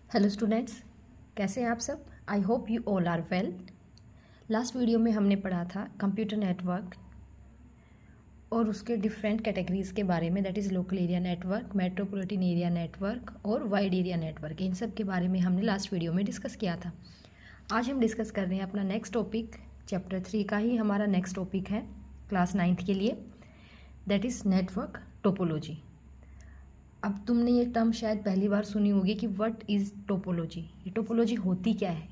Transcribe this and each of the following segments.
Hello students, कैसे हैं आप सब। I hope you all are well. Last video में हमने पढ़ा था कंप्यूटर नेटवर्क और उसके डिफरेंट कैटेगरीज़ के बारे में, that is local area network, metropolitan area network और वाइड एरिया नेटवर्क। इन सब के बारे में हमने लास्ट वीडियो में डिस्कस किया था। आज हम डिस्कस कर रहे हैं अपना नेक्स्ट टॉपिक, चैप्टर 3 का ही हमारा नेक्स्ट टॉपिक है क्लास 9th के लिए, दैट इज़ नेटवर्क टोपोलॉजी। अब तुमने ये टर्म शायद पहली बार सुनी होगी कि व्हाट इज़ टोपोलॉजी। ये टोपोलॉजी होती क्या है।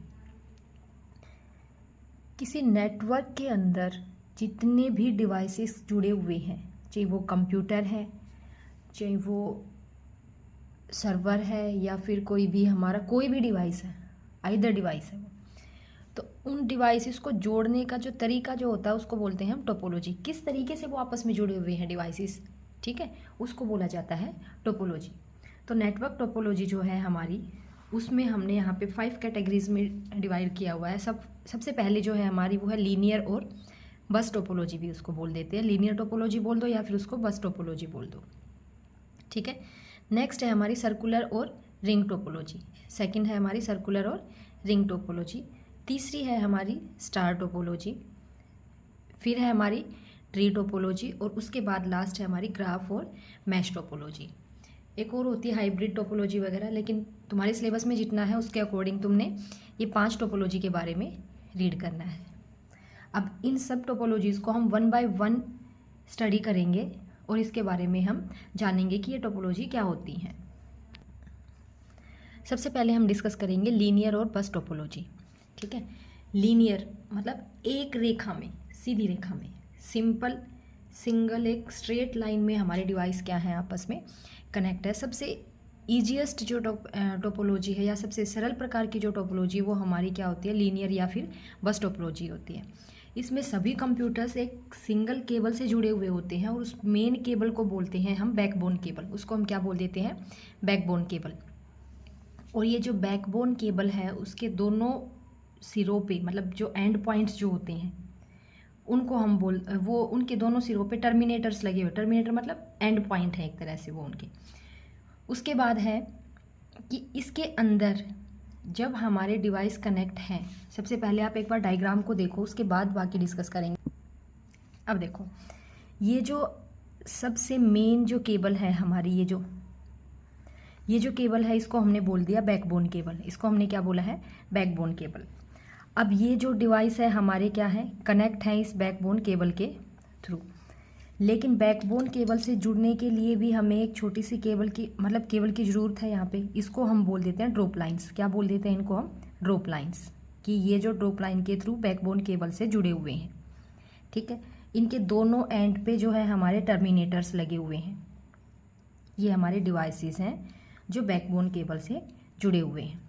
किसी नेटवर्क के अंदर जितने भी डिवाइसेस जुड़े हुए हैं, चाहे वो कंप्यूटर है, चाहे वो सर्वर है, या फिर कोई भी हमारा कोई भी डिवाइस है, आइदर डिवाइस है वो, तो उन डिवाइसेस को जोड़ने का जो तरीका जो होता है उसको बोलते हैं हम टोपोलॉजी। किस तरीके से वो आपस में जुड़े हुए हैं डिवाइसेस, ठीक है, उसको बोला जाता है टोपोलॉजी। तो नेटवर्क टोपोलॉजी जो है हमारी, उसमें हमने यहाँ पे 5 कैटेगरीज में डिवाइड किया हुआ है। सबसे पहले जो है हमारी वो है लीनियर और बस टोपोलॉजी भी उसको बोल देते हैं। लीनियर टोपोलॉजी बोल दो या फिर उसको बस टोपोलॉजी बोल दो, ठीक है। नेक्स्ट है हमारी सर्कुलर और रिंग टोपोलॉजी। सेकंड है हमारी सर्कुलर और रिंग टोपोलॉजी। तीसरी है हमारी स्टार टोपोलॉजी। फिर है हमारी ट्री टोपोलॉजी और उसके बाद लास्ट है हमारी ग्राफ और मैश टोपोलॉजी। एक और होती है हाइब्रिड टोपोलॉजी वगैरह, लेकिन तुम्हारे सिलेबस में जितना है उसके अकॉर्डिंग तुमने ये 5 टोपोलॉजी के बारे में रीड करना है। अब इन सब टोपोलॉजीज़ को हम 1 बाय 1 स्टडी करेंगे और इसके बारे में हम जानेंगे कि ये टोपोलॉजी क्या होती हैं। सबसे पहले हम डिस्कस करेंगे लीनियर और बस टोपोलॉजी, ठीक है। लीनियर मतलब एक रेखा में, सीधी रेखा में, सिंपल सिंगल एक स्ट्रेट लाइन में हमारे डिवाइस क्या है आपस में कनेक्ट है। सबसे ईजीएस्ट जो टोपोलॉजी है या सबसे सरल प्रकार की जो टोपोलॉजी है वो हमारी क्या होती है, लीनियर या फिर बस टोपोलॉजी होती है। इसमें सभी कंप्यूटर्स एक सिंगल केबल से जुड़े हुए होते हैं और उस मेन केबल को बोलते हैं हम बैकबोन केबल। उसको हम क्या बोल देते हैं, बैकबोन केबल। और ये जो बैकबोन केबल है उसके दोनों सिरों पे, मतलब जो एंड पॉइंट्स जो होते हैं उनको हम वो उनके दोनों सिरों पे टर्मिनेटर्स लगे हुए। टर्मिनेटर मतलब एंड पॉइंट है एक तरह से वो उनके। उसके बाद है कि इसके अंदर जब हमारे डिवाइस कनेक्ट हैं, सबसे पहले आप एक बार डायग्राम को देखो, उसके बाद बाकी डिस्कस करेंगे। अब देखो, ये जो सबसे मेन जो केबल है हमारी, ये जो केबल है इसको हमने बोल दिया बैकबोन केबल। इसको हमने क्या बोला है, बैकबोन केबल। अब ये जो डिवाइस है हमारे क्या है, कनेक्ट हैं इस बैकबोन केबल के थ्रू। लेकिन बैकबोन केबल से जुड़ने के लिए भी हमें एक छोटी सी केबल की, मतलब केबल की ज़रूरत है यहाँ पे। इसको हम बोल देते हैं ड्रॉप लाइंस। क्या बोल देते हैं इनको हम, ड्रॉप लाइंस। कि ये जो ड्रॉप लाइन के थ्रू बैकबोन केबल से जुड़े हुए हैं, ठीक है। इनके दोनों एंड पे जो है हमारे टर्मिनेटर्स लगे हुए हैं। ये हमारे डिवाइसेस हैं जो बैकबोन केबल से जुड़े हुए हैं।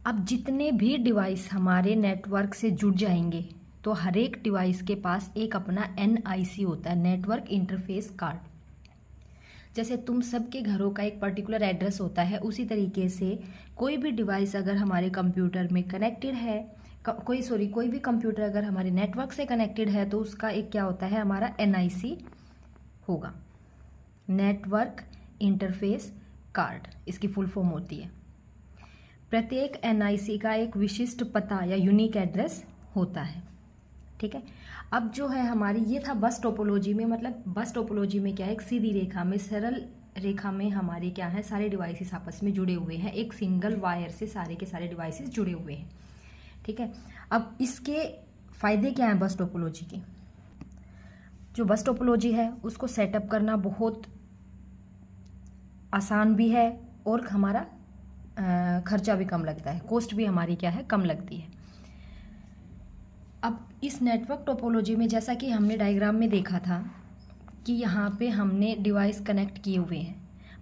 अब जितने भी डिवाइस हमारे नेटवर्क से जुड़ जाएंगे तो हर एक डिवाइस के पास एक अपना NIC होता है, नेटवर्क इंटरफेस कार्ड। जैसे तुम सबके घरों का एक पर्टिकुलर एड्रेस होता है, उसी तरीके से कोई भी डिवाइस अगर हमारे कंप्यूटर में कनेक्टेड है, कोई भी कंप्यूटर अगर हमारे नेटवर्क से कनेक्टेड है तो उसका एक क्या होता है, हमारा NIC होगा, नेटवर्क इंटरफेस कार्ड इसकी फुल फॉर्म होती है। प्रत्येक NIC का एक विशिष्ट पता या यूनिक एड्रेस होता है, ठीक है। अब जो है हमारी, ये था बस टोपोलॉजी में। मतलब बस टोपोलॉजी में क्या है, एक सीधी रेखा में, सरल रेखा में हमारे क्या है, सारे डिवाइसेस आपस में जुड़े हुए हैं। एक सिंगल वायर से सारे के सारे डिवाइसेस जुड़े हुए हैं, ठीक है। अब इसके फायदे क्या हैं बस टोपोलॉजी के। जो बस टोपोलॉजी है उसको सेटअप करना बहुत आसान भी है और हमारा खर्चा भी कम लगता है, कॉस्ट भी हमारी क्या है, कम लगती है। अब इस नेटवर्क टोपोलॉजी में जैसा कि हमने डायग्राम में देखा था कि यहाँ पे हमने डिवाइस कनेक्ट किए हुए हैं।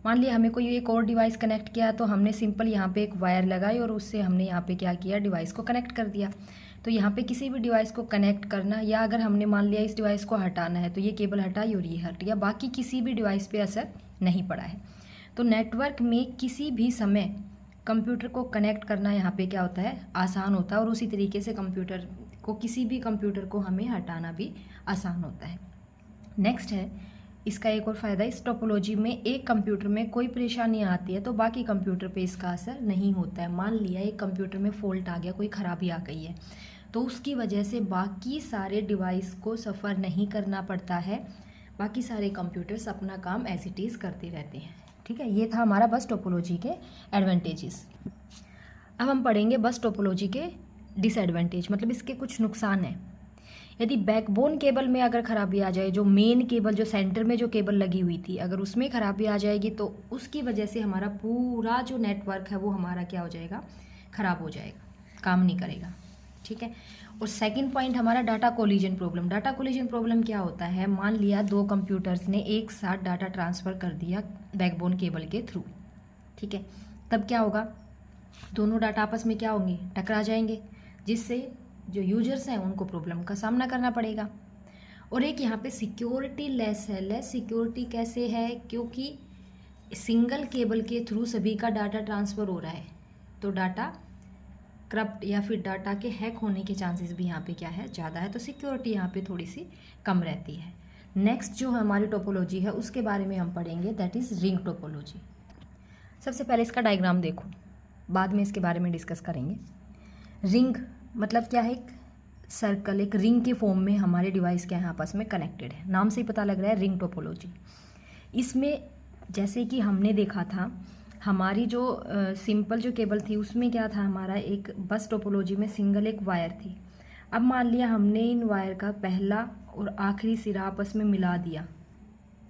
मान लिया हमें कोई एक और डिवाइस कनेक्ट किया तो हमने सिंपल यहाँ पे एक वायर लगाई और उससे हमने यहाँ पे क्या किया, डिवाइस को कनेक्ट कर दिया। तो यहाँ पे किसी भी डिवाइस को कनेक्ट करना, या अगर हमने मान लिया इस डिवाइस को हटाना है तो ये केबल हटाई और ये हट गया, बाकी किसी भी डिवाइस पे असर नहीं पड़ा है। तो नेटवर्क में किसी भी समय कंप्यूटर को कनेक्ट करना यहाँ पे क्या होता है, आसान होता है। और उसी तरीके से किसी भी कंप्यूटर को हमें हटाना भी आसान होता है। नेक्स्ट है इसका एक और फ़ायदा, इस टोपोलॉजी में एक कंप्यूटर में कोई परेशानी आती है तो बाकी कंप्यूटर पे इसका असर नहीं होता है। मान लिया एक कंप्यूटर में फ़ॉल्ट आ गया, कोई ख़राबी आ गई है, तो उसकी वजह से बाकी सारे डिवाइस को सफ़र नहीं करना पड़ता है, बाकी सारे कंप्यूटर्स अपना काम एज इट इज़ करते रहते हैं। ठीक है, ये था हमारा बस टोपोलॉजी के एडवांटेजेस। अब हम पढ़ेंगे बस टोपोलॉजी के डिसएडवांटेज, मतलब इसके कुछ नुकसान हैं। यदि बैकबोन केबल में अगर ख़राबी आ जाए, जो मेन केबल, जो सेंटर में जो केबल लगी हुई थी, अगर उसमें ख़राबी आ जाएगी तो उसकी वजह से हमारा पूरा जो नेटवर्क है वो हमारा क्या हो जाएगा, ख़राब हो जाएगा, काम नहीं करेगा। ठीक है, और सेकंड पॉइंट हमारा data collision problem. Data collision problem क्या होता है, मान लिया दो कंप्यूटर्स ने एक साथ डाटा ट्रांसफ़र कर दिया बैकबोन केबल के थ्रू। ठीक है, तब क्या होगा, दोनों डाटा आपस में क्या होंगे, टकरा जाएंगे, जिससे जो यूजर्स हैं उनको प्रॉब्लम का सामना करना पड़ेगा। और एक यहाँ पे सिक्योरिटी लेस है। लेस सिक्योरिटी कैसे है, क्योंकि सिंगल केबल के थ्रू सभी का डाटा ट्रांसफ़र हो रहा है, तो डाटा करप्ट या फिर डाटा के हैक होने के चांसेस भी यहाँ पे क्या है, ज़्यादा है, तो सिक्योरिटी यहाँ पे थोड़ी सी कम रहती है। नेक्स्ट जो हमारी टोपोलॉजी है उसके बारे में हम पढ़ेंगे, दैट इज़ रिंग टोपोलॉजी। सबसे पहले इसका डायग्राम देखो, बाद में इसके बारे में डिस्कस करेंगे। रिंग मतलब क्या है, एक सर्कल, एक रिंग के फॉर्म में हमारे डिवाइस क्या है, आपस में कनेक्टेड है। नाम से ही पता लग रहा है रिंग टोपोलॉजी। इसमें जैसे कि हमने देखा था, हमारी जो सिंपल जो केबल थी उसमें क्या था, हमारा एक बस टोपोलॉजी में सिंगल एक वायर थी। अब मान लिया हमने इन वायर का पहला और आखिरी सिरा आपस में मिला दिया,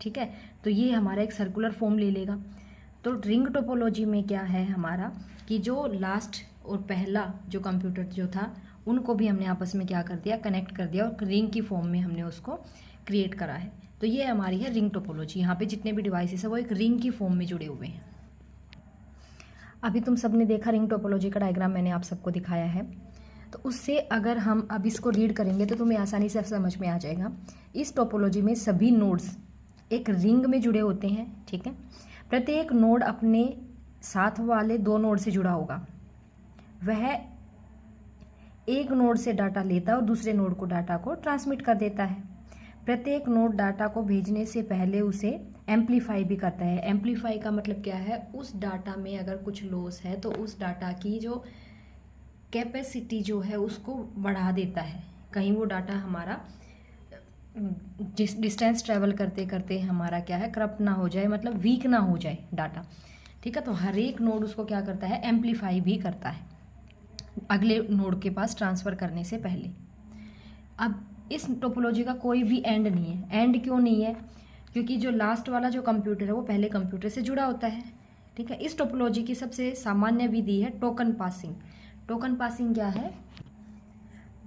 ठीक है, तो ये हमारा एक सर्कुलर फॉर्म ले लेगा। तो रिंग टोपोलॉजी में क्या है हमारा, कि जो लास्ट और पहला जो कंप्यूटर जो था उनको भी हमने आपस में क्या कर दिया, कनेक्ट कर दिया, और रिंग की फॉर्म में हमने उसको क्रिएट करा है। तो ये हमारी है रिंग टोपोलॉजी। यहाँ पे जितने भी डिवाइसेस है वो एक रिंग की फॉर्म में जुड़े हुए हैं। अभी तुम सबने देखा रिंग टोपोलॉजी का डायग्राम मैंने आप सबको दिखाया है, तो उससे अगर हम अब इसको रीड करेंगे तो तुम्हें आसानी से समझ में आ जाएगा। इस टोपोलॉजी में सभी नोड्स एक रिंग में जुड़े होते हैं। ठीक है, प्रत्येक नोड अपने साथ वाले दो नोड से जुड़ा होगा। वह एक नोड से डाटा लेता है और दूसरे नोड को डाटा को ट्रांसमिट कर देता है। प्रत्येक नोड डाटा को भेजने से पहले उसे एम्पलीफाई भी करता है। एम्पलीफाई का मतलब क्या है, उस डाटा में अगर कुछ लॉस है तो उस डाटा की जो कैपेसिटी जो है उसको बढ़ा देता है। कहीं वो डाटा हमारा डिस्टेंस ट्रैवल करते करते हमारा क्या है, करप्ट ना हो जाए, मतलब वीक ना हो जाए डाटा। ठीक है, तो हर एक नोड उसको क्या करता है, एम्पलीफाई भी करता है अगले नोड के पास ट्रांसफ़र करने से पहले। अब इस टोपोलॉजी का कोई भी एंड नहीं है। एंड क्यों नहीं है, क्योंकि जो लास्ट वाला जो कंप्यूटर है वो पहले कंप्यूटर से जुड़ा होता है। ठीक है, इस टोपोलॉजी की सबसे सामान्य विधि है टोकन पासिंग। टोकन पासिंग क्या है,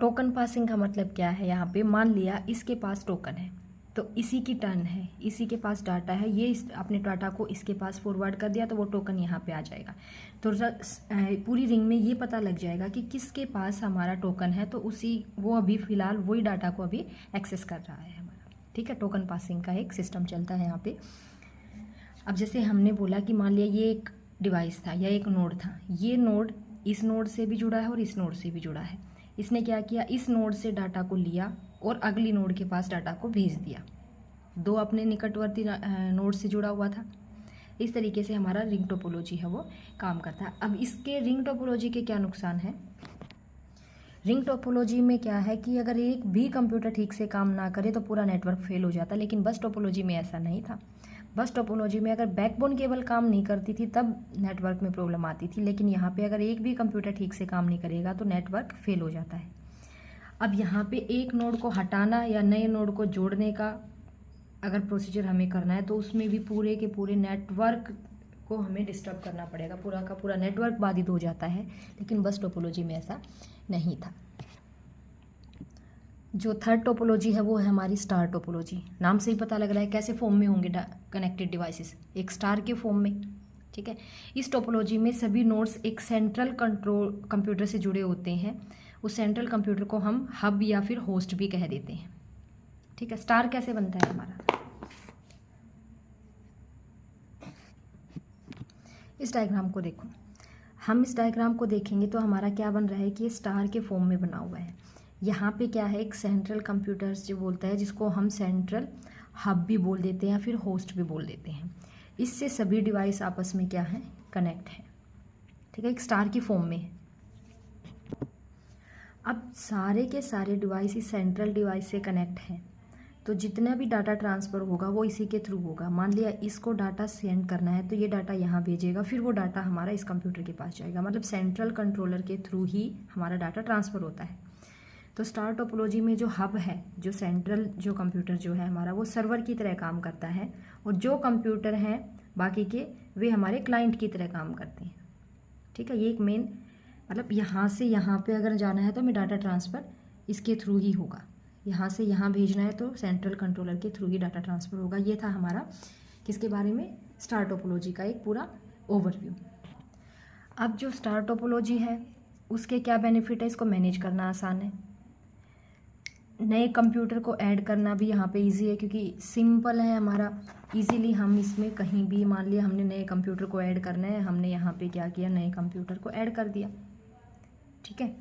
टोकन पासिंग का मतलब क्या है, यहाँ पे मान लिया इसके पास टोकन है तो इसी की टर्न है, इसी के पास डाटा है, ये अपने डाटा को इसके पास फॉरवर्ड कर दिया तो वो टोकन यहाँ पे आ जाएगा। तो पूरी रिंग में ये पता लग जाएगा कि किसके पास हमारा टोकन है, तो वो अभी फ़िलहाल वही डाटा को अभी एक्सेस कर रहा है हमारा। ठीक है, टोकन पासिंग का एक सिस्टम चलता है यहाँ पे। अब जैसे हमने बोला कि मान लिया ये एक डिवाइस था या एक नोड था, ये नोड इस नोड से भी जुड़ा है और इस नोड से भी जुड़ा है। इसने क्या किया, इस नोड से डाटा को लिया और अगली नोड के पास डाटा को भेज दिया। दो अपने निकटवर्ती नोड से जुड़ा हुआ था। इस तरीके से हमारा रिंग टोपोलॉजी है वो काम करता है। अब इसके रिंग टोपोलॉजी के क्या नुकसान है, रिंग टोपोलॉजी में क्या है कि अगर एक भी कंप्यूटर ठीक से काम ना करे तो पूरा नेटवर्क फेल हो जाता, लेकिन बस टोपोलॉजी में ऐसा नहीं था। बस टोपोलॉजी में अगर बैकबोन केबल काम नहीं करती थी तब नेटवर्क में प्रॉब्लम आती थी, लेकिन यहाँ पे अगर एक भी कंप्यूटर ठीक से काम नहीं करेगा तो नेटवर्क फेल हो जाता है। अब यहाँ पे एक नोड को हटाना या नए नोड को जोड़ने का अगर प्रोसीजर हमें करना है तो उसमें भी पूरे के पूरे नेटवर्क को हमें डिस्टर्ब करना पड़ेगा, पूरा का पूरा नेटवर्क बाधित हो जाता है, लेकिन बस टोपोलॉजी में ऐसा नहीं था। जो थर्ड टोपोलॉजी है वो है हमारी स्टार टोपोलॉजी। नाम से ही पता लग रहा है कैसे फॉर्म में होंगे कनेक्टेड डिवाइसेस, एक स्टार के फॉर्म में। ठीक है, इस टोपोलॉजी में सभी नोड्स एक सेंट्रल कंट्रोल कंप्यूटर से जुड़े होते हैं। उस सेंट्रल कंप्यूटर को हम हब या फिर होस्ट भी कह देते हैं। ठीक है, स्टार कैसे बनता है हमारा, इस डायग्राम को देखो। हम इस डायग्राम को देखेंगे तो हमारा क्या बन रहा है कि ये स्टार के फॉर्म में बना हुआ है। यहाँ पे क्या है, एक सेंट्रल कंप्यूटर जो बोलता है, जिसको हम सेंट्रल हब भी बोल देते हैं या फिर होस्ट भी बोल देते हैं। इससे सभी डिवाइस आपस में क्या है, कनेक्ट है, ठीक है, एक स्टार की फॉर्म में है। अब सारे के सारे डिवाइस इस सेंट्रल डिवाइस से कनेक्ट हैं, तो जितना भी डाटा ट्रांसफ़र होगा वो इसी के थ्रू होगा। मान लिया इसको डाटा सेंड करना है तो ये डाटा यहाँ भेजेगा, फिर वो डाटा हमारा इस कंप्यूटर के पास जाएगा, मतलब सेंट्रल कंट्रोलर के थ्रू ही हमारा डाटा ट्रांसफ़र होता है। तो स्टार टोपोलॉजी में जो हब है, जो सेंट्रल जो कंप्यूटर जो है हमारा, वो सर्वर की तरह काम करता है, और जो कंप्यूटर हैं बाकी के वे हमारे क्लाइंट की तरह काम करते हैं, ठीक है। ये एक मेन, मतलब यहाँ से यहाँ पे अगर जाना है तो हमें डाटा ट्रांसफ़र इसके थ्रू ही होगा, यहाँ से यहाँ भेजना है तो सेंट्रल कंट्रोलर के थ्रू ही डाटा ट्रांसफ़र होगा। ये था हमारा किसके बारे में, स्टार टोपोलॉजी का एक पूरा ओवरव्यू। अब जो स्टार टोपोलॉजी है उसके क्या बेनिफिट है, इसको मैनेज करना आसान है, नए कंप्यूटर को ऐड करना भी यहाँ पे इजी है क्योंकि सिंपल है हमारा, इजीली हम इसमें कहीं भी, मान लिया हमने नए कंप्यूटर को ऐड करना है, हमने यहाँ पे क्या किया, नए कंप्यूटर को ऐड कर दिया, ठीक है।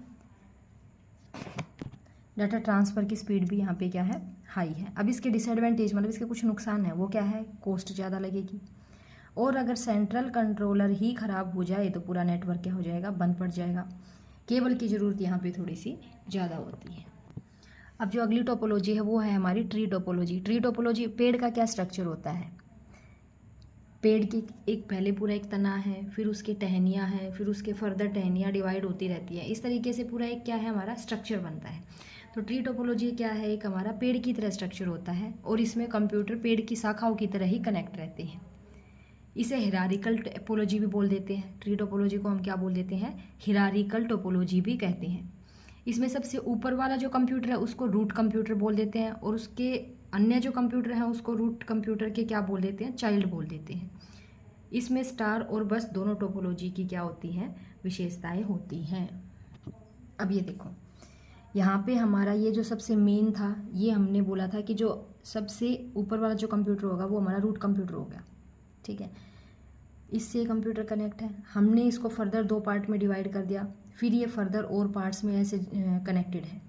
डाटा ट्रांसफ़र की स्पीड भी यहाँ पे क्या है, हाई है। अब इसके डिसएडवांटेज, मतलब इसके कुछ नुकसान है, वो क्या है, कॉस्ट ज़्यादा लगेगी, और अगर सेंट्रल कंट्रोलर ही ख़राब हो जाए तो पूरा नेटवर्क क्या हो जाएगा, बंद पड़ जाएगा। केबल की ज़रूरत यहाँ पे थोड़ी सी ज़्यादा होती है। अब जो अगली टोपोलॉजी है वो है हमारी ट्री टोपोलॉजी। ट्री टोपोलॉजी, पेड़ का क्या स्ट्रक्चर होता है, पेड़ की एक पहले पूरा एक तना है, फिर उसकी टहनियाँ हैं, फिर उसके फर्दर टहनियाँ डिवाइड होती रहती है, इस तरीके से पूरा एक क्या है हमारा स्ट्रक्चर बनता है। तो ट्री टोपोलॉजी क्या है, एक हमारा पेड़ की तरह स्ट्रक्चर होता है, और इसमें कंप्यूटर पेड़ की शाखाओं की तरह ही कनेक्ट रहते हैं। इसे हिरारिकल टोपोलॉजी भी बोल देते हैं। ट्री टोपोलॉजी को हम क्या बोल देते हैं, हिरारिकल टोपोलॉजी भी कहते हैं। इसमें सबसे ऊपर वाला जो कंप्यूटर है उसको रूट कंप्यूटर बोल देते हैं, और उसके अन्य जो कंप्यूटर हैं उसको रूट कंप्यूटर के क्या बोल देते हैं, चाइल्ड बोल देते हैं। इसमें स्टार और बस दोनों टोपोलॉजी की क्या होती हैं, विशेषताएं होती हैं। अब ये देखो, यहाँ पे हमारा ये जो सबसे मेन था, ये हमने बोला था कि जो सबसे ऊपर वाला जो कंप्यूटर होगा वो हमारा रूट कंप्यूटर हो गया, ठीक है। इससे कंप्यूटर कनेक्ट है, हमने इसको फर्दर दो पार्ट में डिवाइड कर दिया, फिर ये फर्दर और पार्ट्स में ऐसे कनेक्टेड है।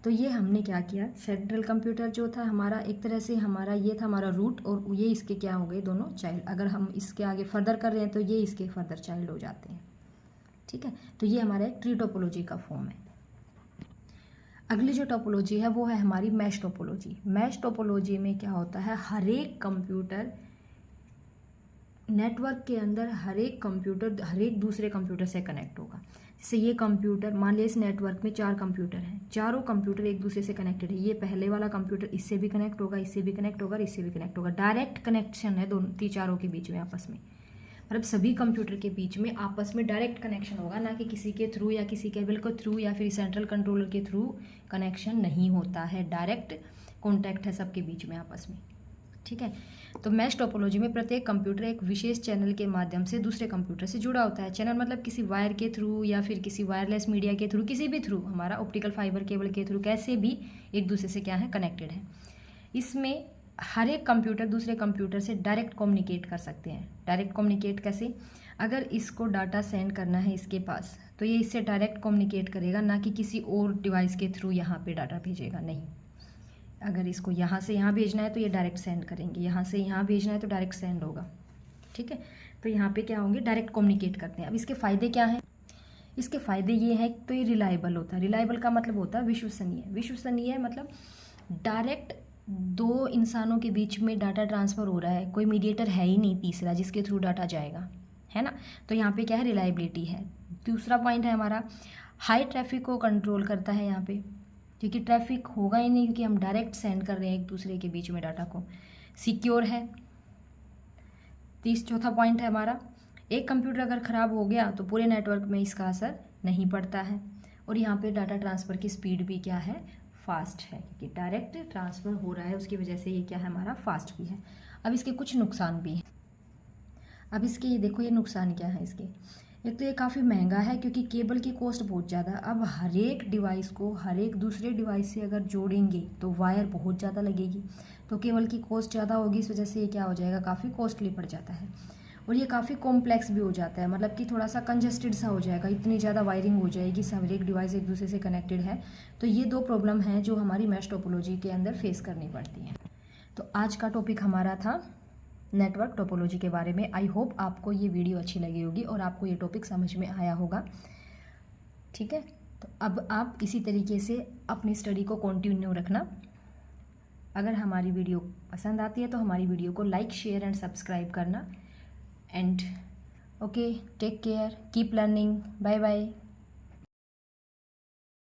तो ये हमने क्या किया, सेंट्रल कंप्यूटर जो था हमारा, एक तरह से हमारा ये था हमारा रूट, और ये इसके क्या हो गए, दोनों चाइल्ड। अगर हम इसके आगे फर्दर कर रहे हैं तो ये इसके फर्दर चाइल्ड हो जाते हैं, ठीक है। तो ये हमारा एक ट्री टोपोलॉजी का फॉर्म है। अगली जो टोपोलॉजी है वो है हमारी मैश टोपोलॉजी। मैश टोपोलॉजी में क्या होता है, हर एक कंप्यूटर नेटवर्क के अंदर, हर एक कंप्यूटर हर एक दूसरे कंप्यूटर से कनेक्ट होगा। जैसे ये कंप्यूटर, मान लिया इस नेटवर्क में 4 कंप्यूटर हैं, चारों कंप्यूटर एक दूसरे से कनेक्टेड है। ये पहले वाला कंप्यूटर इससे भी कनेक्ट होगा, इससे भी कनेक्ट होगा, इससे भी कनेक्ट होगा। डायरेक्ट कनेक्शन है दोनों चारों के बीच में आपस में, मतलब सभी कंप्यूटर के बीच में आपस में डायरेक्ट कनेक्शन होगा, ना कि किसी के थ्रू या किसी केबल के थ्रू या फिर सेंट्रल कंट्रोलर के थ्रू कनेक्शन नहीं होता है। डायरेक्ट कॉन्टैक्ट है सबके बीच में आपस में, ठीक है। तो मैश टोपोलॉजी में प्रत्येक कंप्यूटर एक विशेष चैनल के माध्यम से दूसरे कंप्यूटर से जुड़ा होता है। चैनल मतलब किसी वायर के थ्रू या फिर किसी वायरलेस मीडिया के थ्रू, किसी भी थ्रू, हमारा ऑप्टिकल फाइबर केबल के थ्रू, कैसे भी एक दूसरे से क्या है, कनेक्टेड है। इसमें हर एक कंप्यूटर दूसरे कंप्यूटर से डायरेक्ट कम्युनिकेट कर सकते हैं। डायरेक्ट कम्युनिकेट कैसे, अगर इसको डाटा सेंड करना है इसके पास तो ये इससे डायरेक्ट कम्युनिकेट करेगा, ना कि किसी और डिवाइस के थ्रू यहाँ पे डाटा भेजेगा, नहीं। अगर इसको यहाँ से यहाँ भेजना है तो ये डायरेक्ट सेंड करेंगे, यहाँ से यहाँ भेजना है तो डायरेक्ट सेंड होगा, ठीक है। तो यहाँ पे क्या होंगे, डायरेक्ट कम्युनिकेट करते हैं। अब इसके फ़ायदे क्या हैं, इसके फ़ायदे ये हैं, तो ये रिलायबल होता है। रिलायबल का मतलब होता है विश्वसनीय। विश्वसनीय मतलब डायरेक्ट दो इंसानों के बीच में डाटा ट्रांसफ़र हो रहा है, कोई मीडिएटर है ही नहीं तीसरा जिसके थ्रू डाटा जाएगा, है ना। तो यहाँ पे क्या है, रिलायबिलिटी है। दूसरा पॉइंट है हमारा, हाई ट्रैफिक को कंट्रोल करता है यहाँ पे, क्योंकि ट्रैफिक होगा ही नहीं, क्योंकि हम डायरेक्ट सेंड कर रहे हैं एक दूसरे के बीच में डाटा को। सिक्योर है। चौथा पॉइंट है हमारा, एक कंप्यूटर अगर ख़राब हो गया तो पूरे नेटवर्क में इसका असर नहीं पड़ता है। और यहाँ पे डाटा ट्रांसफ़र की स्पीड भी क्या है, फास्ट है, क्योंकि डायरेक्ट ट्रांसफ़र हो रहा है उसकी वजह से ये क्या है हमारा, फास्ट भी है। अब इसके कुछ नुकसान भी हैं। अब इसके ये देखो, ये नुकसान क्या है इसके। एक तो ये काफ़ी महंगा है, क्योंकि केबल की कॉस्ट बहुत ज़्यादा। अब हर एक डिवाइस को हर एक दूसरे डिवाइस से अगर जोड़ेंगे तो वायर बहुत ज़्यादा लगेगी, तो केबल की कॉस्ट ज़्यादा होगी। इस वजह से ये क्या हो जाएगा, काफ़ी कॉस्टली पड़ जाता है। और ये काफ़ी कॉम्प्लेक्स भी हो जाता है, मतलब कि थोड़ा सा कंजस्टेड सा हो जाएगा, इतनी ज़्यादा वायरिंग हो जाएगी, सब एक डिवाइस एक दूसरे से कनेक्टेड है। तो ये दो प्रॉब्लम हैं जो हमारी मैश टोपोलॉजी के अंदर फेस करनी पड़ती हैं। तो आज का टॉपिक हमारा था नेटवर्क टोपोलॉजी के बारे में। आई होप आपको ये वीडियो अच्छी लगी होगी और आपको ये टॉपिक समझ में आया होगा। ठीक है, तो अब आप इसी तरीके से अपनी स्टडी को कंटिन्यू रखना। अगर हमारी वीडियो पसंद आती है तो हमारी वीडियो को लाइक, शेयर एंड सब्सक्राइब करना। And okay, take care, keep learning, bye bye.